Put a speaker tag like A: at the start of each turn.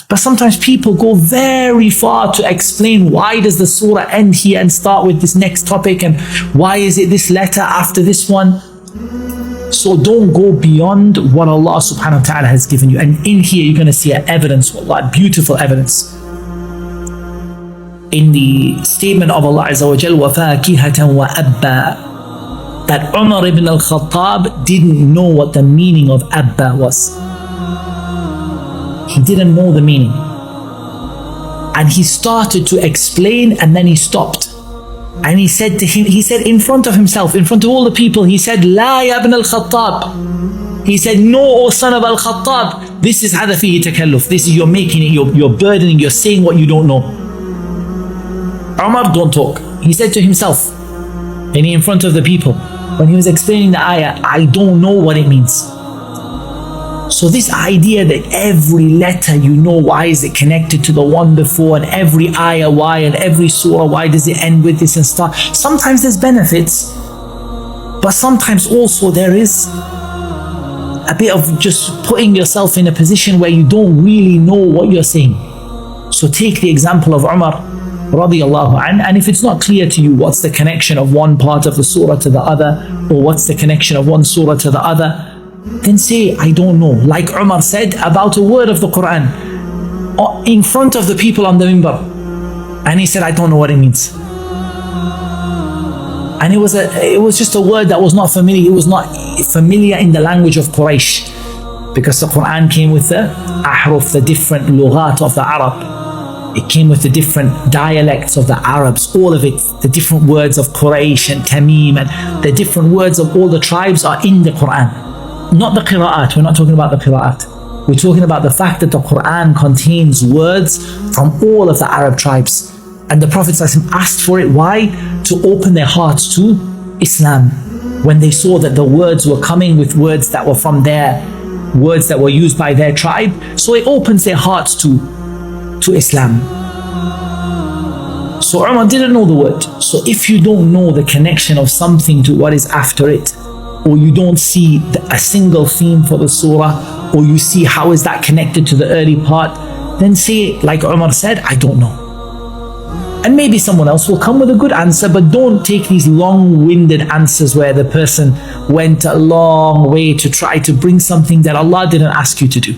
A: But sometimes people go very far to explain why does the surah end here and start with this next topic, and why is it this letter after this one. So don't go beyond what Allah subhanahu wa ta'ala has given you. And in here you're going to see evidence, wallah, beautiful evidence. In the statement of Allah Azza wa Jal, وَفَاكِهَةً وَأَبَّا, that Umar ibn al-Khattab didn't know what the meaning of Abba was. He didn't know the meaning. And he started to explain, and then he stopped. And he said to him, he said in front of himself, in front of all the people, he said, La ya ibn al-Khattab. He said, no, O son of al-Khattab, this is hada fihi takalluf. This is, you're making it, you're burdening, you're saying what you don't know. Umar, don't talk. He said to himself, and in front of the people, when he was explaining the ayah, I don't know what it means. So this idea that every letter, you know, why is it connected to the one before, and every ayah why, and every surah why does it end with this and start. Sometimes there's benefits, but sometimes also there is a bit of just putting yourself in a position where you don't really know what you're saying. So take the example of Umar radiyallahu anh, and if it's not clear to you what's the connection of one part of the surah to the other, or what's the connection of one surah to the other, then say, I don't know. Like Umar said about a word of the Quran in front of the people on the minbar, and he said, I don't know what it means. And it was just a word that was not familiar. It was not familiar in the language of Quraysh, because the Quran came with the ahruf, the different lughat of the Arab. It came with the different dialects of the Arabs, all of it, the different words of Quraysh and Tamim, and the different words of all the tribes are in the Quran. Not the qira'at, we're not talking about the qira'at. We're talking about the fact that the Quran contains words from all of the Arab tribes. And the Prophet ﷺ asked for it, why? To open their hearts to Islam. When they saw that the words were coming with words that were from their words that were used by their tribe, so it opens their hearts to Islam. So Umar didn't know the word. So if you don't know the connection of something to what is after it, or you don't see a single theme for the surah, or you see how is that connected to the early part, then say, like Umar said, I don't know. And maybe someone else will come with a good answer, but don't take these long-winded answers where the person went a long way to try to bring something that Allah didn't ask you to do.